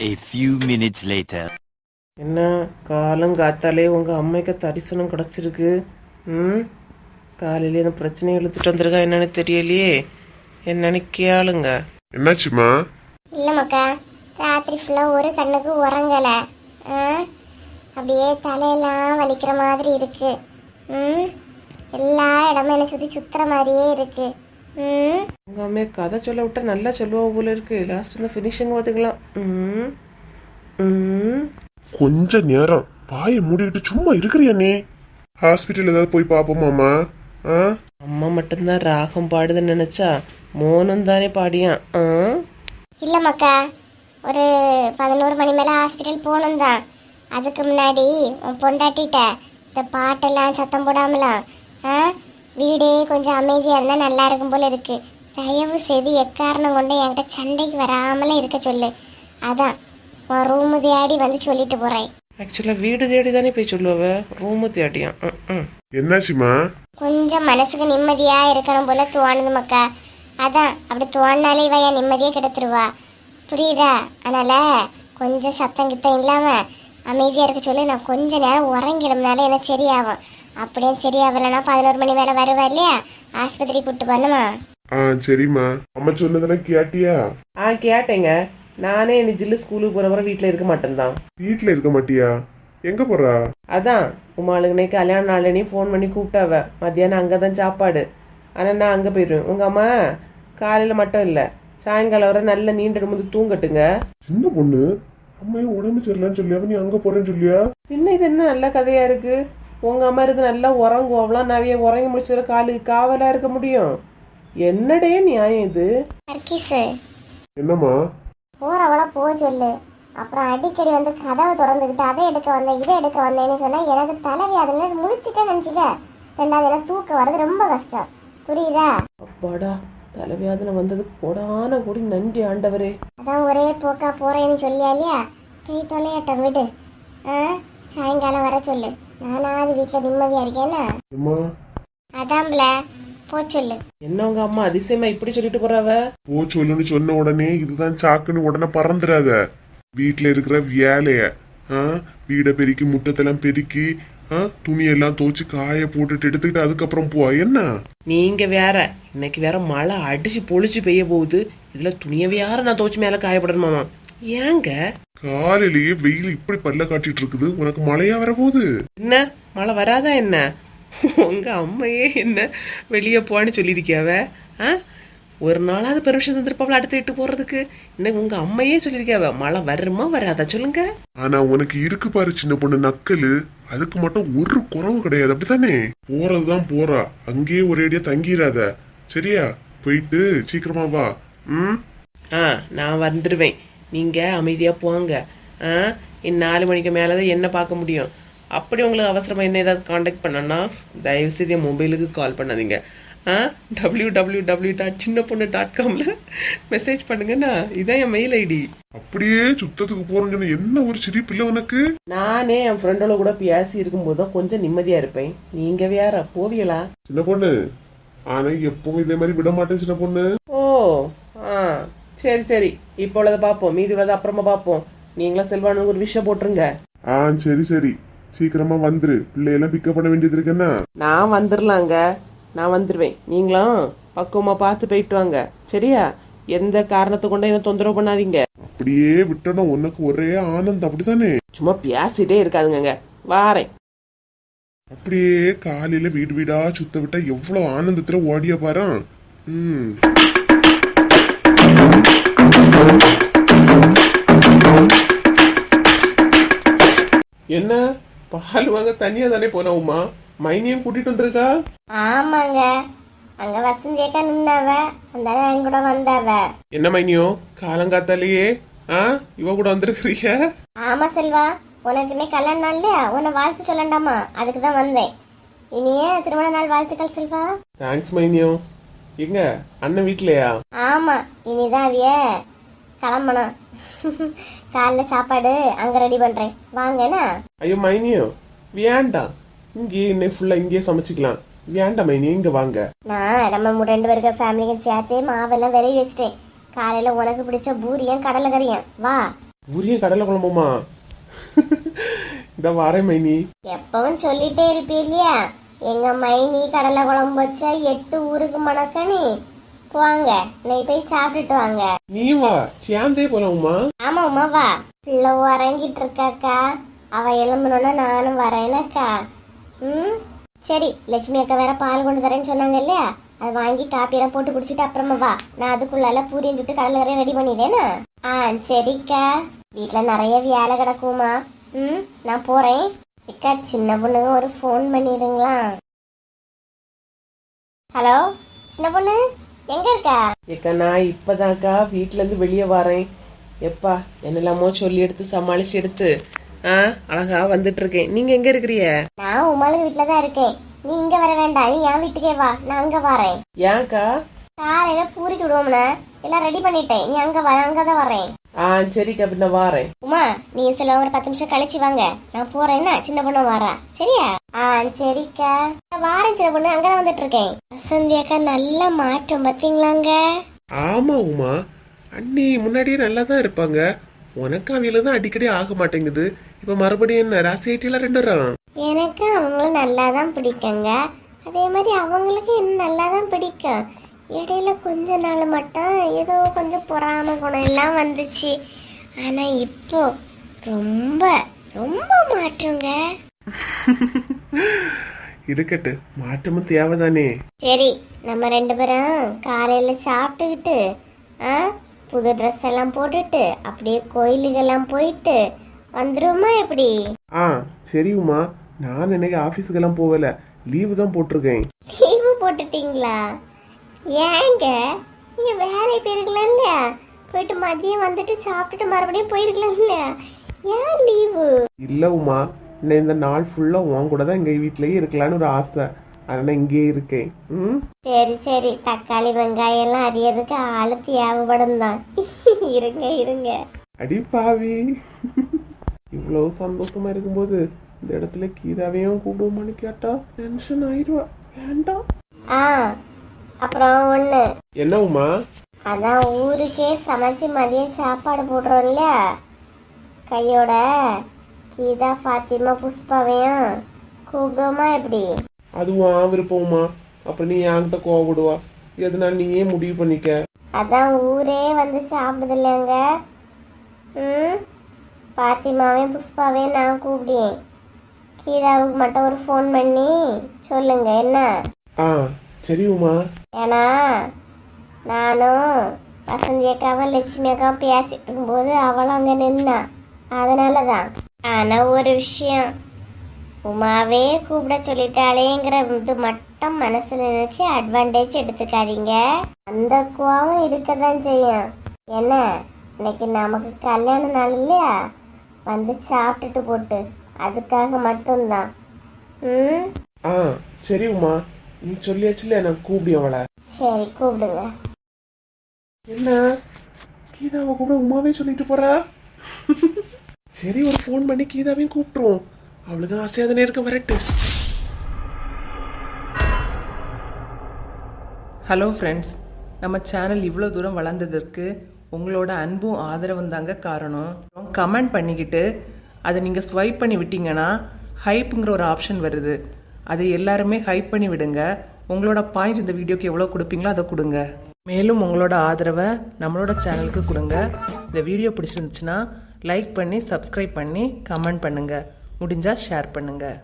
A few minutes later. என்ன காலங்காத்தாலே உங்கள் அம்மைக்கு தரிசனம் கிடச்சிருக்கு. ம் காலையிலே இந்த பிரச்சனையை இழுத்துட்டு வந்திருக்கா என்னன்னு தெரியலையே. என்னன்னு கேளுங்க. என்னாச்சுமா? இல்லை மக்கா, ராத்திரி ஃபுல்லாக ஒரு கண்ணுக்கு உறங்கலை. அப்படியே தலையெல்லாம் வலிக்கிற மாதிரி இருக்கு. எல்லா இடமும் என்னை சுற்றி சுற்றுற மாதிரியே இருக்கு. உங்கள் அம்மையை கதை சொல்ல விட்டா நல்லா சொல்லுவா போல இருக்கு. லாஸ்ட் இந்த ஃபினிஷிங் பார்த்துக்கலாம். கொஞ்ச நேரம் பாயை மூடிக்கிட்டு சும்மா இருக்கிறியா நீ? ஹாஸ்பிட்டல் ஏதாவது போய் பாப்போமாமா? அம்மா மட்டும்தான் ராகம் பாடுதுன்னு நினைச்சா மோனம் தானே பாடியான். இல்லை மக்கா, ஒரு 11 மணி மேலே ஹாஸ்பிட்டல் போகணும் தான். அதுக்கு முன்னாடி உன் பொண்டாட்டிட்ட இந்த பாட்டெல்லாம் சத்தம் போடாமலாம் வீடே கொஞ்சம் அமைதியாக இருந்தால் நல்லா இருக்கும் போல இருக்கு. தயவு செய்து எக்காரணம் கொண்டு என்கிட்ட சண்டைக்கு வராமலே இருக்க சொல்லு. அதான் உன் ரூமு தேடி வந்து சொல்லிட்டு போகிறேன். ஆக்சுவலாக வீடு தேடி தானே போய் சொல்லுவ, ரூமு தேடியான். என்னாச்சுமா? கொஞ்சம் மனசுக்கு நிம்மதியாக இருக்கணும் போல தோணுது மக்கா. அதான் அப்படி தோணினாலே இவ என் நிம்மதியாக கிடத்துருவா, புரியுதா? அதனால் கொஞ்சம் சத்தம் கித்தம் இல்லாமல் அமைதியாக இருக்க சொல்லி. நான் கொஞ்ச நேரம் உறங்கிடும்னால எனக்கு சரியாகும். அப்படியே சரியாகலன்னா 11 மணி மேலே வருவா இல்லையா, ஆஸ்பத்திரி கூப்பிட்டு பண்ணுமா? சரிம்மா. அம்மா சொன்னதெல்லாம் கேட்டியா? கேட்டேங்க. நானே இன்னி ஜில்லு ஸ்கூலுக்கு போகிறவரை வீட்டில் இருக்க மாட்டேன்தான். வீட்டில் இருக்க மாட்டியா? எங்க போறா? அதான் உமாளுக்குனே கல்யாண நாளனே ஃபோன் பண்ணி கூப்பிட்டாவ. மத்தியானம் அங்கே தான் சாப்பாடு. ஆனால் நான் அங்கே போயிடுவேன். உங்கள் அம்மா காலையில் மட்டும் இல்லை, சாயங்காலம் வர நல்ல நீண்டு வந்து தூங்கட்டுங்க. சின்ன பொண்ணு அம்மையும் உடம்பு சரியில்லைன்னு சொல்லியா? நீ அங்கே போறேன்னு சொல்லியா? இன்னும் இது என்ன நல்ல கதையா இருக்கு? உங்க அம்மா இருந்து நல்லா உறங்குவோம்லாம், நவிய உறங்கி முடிச்சதுல காலுக்கு காவலா இருக்க முடியும்? என்னடே நியாயம் இது? என்னம்மா? போறவள போ சொல்லு. அப்புறம் அடிக்கடி வந்து கதவை திறந்துக்கிட்டு அதை எடுக்க வந்தேன் இதை எடுக்க வந்தேன்னு சொன்னா எனக்கு தலைவியாதுல முடிச்சுட்டேன்னு நினச்சிக்க. ரெண்டாவது எனக்கு தூக்கம் வர்றது ரொம்ப கஷ்டம், புரியுதா? அப்பாடா, தலைவியாதுல வந்ததுக்கு கொடான கூடி நன்றி ஆண்டவரே. அதான் ஒரே போக்கா போறேன்னு சொல்லியா இல்லையா, போய் தொலையாட்டம் விடு. சாயங்காலம் வர சொல்லு. நானாவது வீட்டுல நிம்மதியா இருக்கேன்னா. அதான்ல போ சொல்லு. என்ன உங்க அம்மா அதிசயமா இப்படி சொல்லிட்டு போறாவ? போ சொல்லுன்னு சொன்ன உடனே இதுதான் சாக்குன்னு உடனே பறந்துடாத. வீட்டுல இருக்கிற வேலைய வீடை பெருக்கி முட்டத்தெல்லாம் பெருக்கி துணியெல்லாம் துவச்சு காய போட்டுட்டு எடுத்துக்கிட்டு அதுக்கப்புறம் போ. என்ன நீங்க வேற, இன்னைக்கு வேற மழை அடிச்சு பொழிச்சு பெய்ய போகுது. இதுல துணியை வேற நான் துவச்சு மேல காயப்படணுமாமா? ஏங்க காலையிலேயே வெயில் இப்படி பல்ல காட்டிட்டு இருக்குது, உனக்கு மழையா வர போகுது? என்ன மழை வராதா என்ன? உங்க அம்மையே என்ன வெளியே போன்னு சொல்லியிருக்கியாவ? ஒரு நாளாவது பெர்மிஷன் தந்திருப்பாவில் அடுத்து இட்டு போறதுக்கு. இன்னைக்கு உங்க அம்மையே சொல்லியிருக்கியாவ மழை வருமா வராதா சொல்லுங்க. ஆனா உனக்கு இருக்கு பாரு சின்ன பொண்ணு நக்கலு, அதுக்கு மட்டும் ஒரு குறவு கிடையாது, அப்படித்தானே? போறதுதான் போறா, அங்கேயே ஒரேடியா தங்கிடாத, சரியா? போயிட்டு சீக்கிரமா வா. நான் வந்துடுவேன், நீங்க அமைதியா போங்க. இன்னும் 4 மணிக்கு மேலதான் என்ன பார்க்க முடியும். அப்படி உங்களுக்கு அவசரமா என்ன ஏதாவது காண்டாக்ட் பண்ணனா தயவு செய்து என் மொபைலுக்கு கால் பண்ணாதீங்க. www.chinnapponnu.comல மெசேஜ் பண்ணுங்கண்ணா, இதான் என் மெயில் ஐடி. அப்படியே சுத்தத்துக்கு போறேன்னு என்ன ஒரு சிரிப்பு இல்ல உனக்கு? நானே என் ஃப்ரெண்டோட கூட பேசி இருக்கும்போது கொஞ்சம் நிம்மதியா இருப்பேன். நீங்க வேற போவீங்களா சின்ன பொண்ணு? ஆனா எப்பவும் இதே மாதிரி விட மாட்டேன் சின்ன பொண்ணு. ஓ சரி சரி, இப்போ உள்ளதை பார்ப்போம், மீதி உள்ளதை அப்புறமா பார்ப்போம். நீங்களும் செல்வானுக்கு ஒரு விஷயம் போட்டுருங்க. சரி சரி, சீக்கிரமா வந்துரு, பிள்ளையெல்லாம் பிக்கப் பண்ண வேண்டியது இருக்குன்னா. நான் வந்துடலாங்க, நான் வந்துடுவேன். நீங்களும் பக்குவமா பார்த்து போயிட்டு வாங்க, சரியா? எந்த காரணத்தை கொண்டு என்ன தொந்தரவு பண்ணாதீங்க. அப்படியே விட்டனா உனக்கு ஒரே ஆனந்தம், அப்படித்தானே? சும்மா பேசிட்டே இருக்காதுங்க, வாரேன். அப்படியே காலையில வீடு வீடா சுத்த விட்டா எவ்வளவு ஆனந்தத்துல ஓடியா பாரு. என்ன பால் வாங்க தனியா தானே போனவுமா? மைனியும் கூட்டிட்டு வந்திருக்கா? ஆமாங்க, அங்க வசந்தியக்கா நின்னாவ, அந்த என் கூட வந்தாவ. என்ன மைனியோ காலங்காத்தாலேயே இவ கூட வந்திருக்கிறீங்க? ஆமா செல்வா, உனக்கு இன்னைக்கு கல்யாண நாள்ல உன்னை வாழ்த்து சொல்லண்டாமா, அதுக்குதான் வந்தேன். இனிய திருமண நாள் வாழ்த்துக்கள் செல்வா. தேங்க்ஸ் மைனியோ. எங்க அண்ணன் வீட்லயா? ஆமா, இனிதான் அவிய கிளம்பணும். காலைல சாப்பாடு அங்க ரெடி பண்றேன், வாங்கண்ணா. ஐயோ மைனியோ வேண்டாம், இங்கே இன்னைக்கு ஃபுல்லா இங்கே சமைச்சுக்கலாம். வேண்டாம் மைனியோ, இங்க வாங்க. நான் நம்ம 2 பேருக்கு ஃபேமிலிக்கு சேர்த்து மாவெல்லாம் விரைவி வச்சுட்டேன். காலையில உனக்கு பிடிச்ச பூரியும் கடலை கறியும், வா. ஊரியும் கடலை குழம்புமா? இந்த வாரேன் மைனி. எப்பவும் சொல்லிட்டே இருப்பீ இல்லையா, எங்க மைனி கடலை குழம்பு வச்சா 8 ஊருக்கு மணக்கணி. போவாங்க, இன்னைக்கு போய் சாப்பிட்டுட்டு வாங்க. நீ வா, சேர்ந்தே போலாம் உமா. ஆமா உமா வா. பிள்ளை உறங்கிட்டு இருக்காக்கா, அவ எழும்பணும்னா நானும் வரேனக்கா. சரி, லட்சுமி அக்கா வேற பால் கொண்டு தரேன்னு சொன்னாங்க இல்லையா, அது வாங்கி காப்பியெல்லாம் போட்டு குடிச்சிட்டு அப்புறமா வா. நான் அதுக்குள்ளால பூரியும் சுட்டு கடலை வரையும் ரெடி பண்ணிடுறேனா? சரிக்கா. வீட்டுல நிறைய வேலை கிடக்குமா. நான் போறேன். அக்கா, சின்ன பொண்ணுங்க ஒரு ஃபோன் பண்ணிடுங்களா? ஹலோ சின்ன பொண்ணு, எங்க இருக்கா? ஏக்கா, நான் இப்பதான்க்கா வீட்டுல இருந்து வெளியே வரேன். எப்பா என்னெல்லாமோ சொல்லி எடுத்து சமாளிச்சு எடுத்து அழகா வந்துட்டு இருக்கேன். நீங்க எங்க இருக்கிறீங்க? நான் உமாளுக்கு வீட்டுலதான் இருக்கேன். நீ இங்க வர வேண்டாம், நீ என் வீட்டுக்கே வா, நான் அங்க வரேன். ஏன்க்கா? காலையில பூரி சுடுவோம்னா எல்லாம் ரெடி பண்ணிட்டேன், நீ அங்க வர, அங்கதான் வரேன். சரிக்கா, பின்ன வாரேன். உமா, நீ சில ஒரு 10 நிமிஷம் கழிச்சு வாங்க, நான் போறேன்னா சின்ன பொண்ணு வாரா, சரியா? சரிக்கா, வாரேன் சின்ன பொண்ணு, அங்கதான் வந்துட்டு இருக்கேன். வசந்தி அக்கா நல்ல மாற்றம் பாத்தீங்களாங்க? ஆமா உமா, அண்ணி முன்னாடியே நல்லா தான் இருப்பாங்க. உனக்கு அவையில தான் அடிக்கடி ஆக மாட்டேங்குது. இப்ப மறுபடியும் என்ன ராசி ஐட்டில 2 வரும்? எனக்கு அவங்களும் நல்லா தான் பிடிக்குங்க, அதே மாதிரி அவங்களுக்கு என்ன நல்லா தான் பிடிக்கும். இடையில கொஞ்ச நாள் மட்டும் ஏதோ கொஞ்சம் பொறாம குணம் எல்லாம் வந்துச்சு. ஆனா இப்போ ரொம்ப ரொம்ப மாற்றங்க. இருக்கட்டு, மாற்றமும் தேவைதானே. சரி, நம்ம 2 பேரும் காலையில சாப்பிட்டுக்கிட்டு புது ட்ரெஸ் எல்லாம் போட்டுட்டு அப்படியே கோயிலுக்கெல்லாம் போயிட்டு வந்துருமா எப்படி? சரி உமா, நான் இன்னைக்கு ஆபீஸுக்கெல்லாம் போகல, லீவு தான் போட்டிருக்கேன். லீவு போட்டுட்டீங்களா? ஏங்க, நீங்க வேலைக்கு போயிருக்கலாம் இல்லையா? போயிட்டு மதியம் வந்துட்டு சாப்பிட்டுட்டு மறுபடியும் போயிருக்கலாம் இல்லையா? ஏன் லீவு? இல்ல உமா, இந்த நாள் ஃபுல்லா உன் கூட தான் எங்க வீட்லயே இருக்கலான்னு ஒரு ஆசை, அதனால இங்கே இருக்கேன். சரி சரி, தக்காளி வெங்காயம் எல்லாம் அறியறதுக்கு ஆளு தேவைப்படும் தான். இருங்க இருங்க. அடி பாவி, இவ்வளவு சந்தோஷமா இருக்கும்போது இந்த இடத்துல கீதாவையும் கூப்பிடுவோமான்னு கேட்டா டென்ஷன் ஆயிடுவா. வேண்டாம். அப்புறம் ஒண்ணு. என்ன உமா? அதான் ஊருக்கே சமைச்சு மதியம் சாப்பாடு போடுறோம் இல்லையா, கையோட கீதா ஃபாத்திமா புஷ்பாவையும் கூப்பிடுவோமா எப்படி? அதுவும் விருப்பமா? அப்புறம் நீ என்கிட்ட கோவப்படுவா, எதனால நீயே முடிவு பண்ணிக்க. அதான் ஊரே வந்து சாப்பிடுது இல்லைங்க. பாத்திமாவையும் புஷ்பாவையும் நான் கூப்பிடுவேன். கீதாவுக்கு மட்டும் ஒரு ஃபோன் பண்ணி சொல்லுங்க என்ன? சரி உமா. ஏன்னா நானும் வசந்தி அக்காவும் லட்சுமி அக்காவும் பேசிட்டு இருக்கும்போது அவளும் அங்கே நின்னா, அதனால தான். ஆனால் ஒரு விஷயம், உமாவே கூப்பிட சொல்லிட்டாளேங்கிற இது மட்டும் மனசுல நினைச்சு அட்வான்டேஜ் எடுத்துக்காதீங்க. அந்த கோவம் இருக்கதான் செய்யும். என்ன, இன்னைக்கு நமக்கு கல்யாண நாள் இல்லையா, வந்து சாப்பிட்டுட்டு போட்டு, அதுக்காக மட்டும்தான். சரி உமா, நீ சொல்லியாச்சுல, நான் கூப்பிடு அவளை. சரி, கூப்பிடுங்க. என்ன கீதாவை கூட உமாவே சொல்லிட்டு போறா? சரி, ஒரு ஃபோன் பண்ணி கீதாவையும் கூப்பிட்டுருவோம், அவளுக்கு ஆசையாதனே இருக்க வரட்டு. ஹலோ ஃப்ரெண்ட்ஸ், நம்ம சேனல் இவ்வளோ தூரம் வளர்ந்ததற்கு உங்களோட அன்பும் ஆதரவும் தாங்க காரணம். கமெண்ட் பண்ணிக்கிட்டு அதை நீங்கள் ஸ்வைப் பண்ணி விட்டீங்கன்னா ஹைப்புங்கிற ஒரு ஆப்ஷன் வருது, அதை எல்லாருமே ஹைப் பண்ணி விடுங்க. உங்களோட பாயிண்ட்ஸ் இந்த வீடியோக்கு எவ்வளோ கொடுப்பீங்களோ அதை கொடுங்க. மேலும் உங்களோட ஆதரவை நம்மளோட சேனலுக்கு கொடுங்க. இந்த வீடியோ பிடிச்சிருந்துச்சுன்னா லைக் பண்ணி சப்ஸ்கிரைப் பண்ணி கமெண்ட் பண்ணுங்கள், முடிஞ்சால் ஷேர் பண்ணுங்கள்.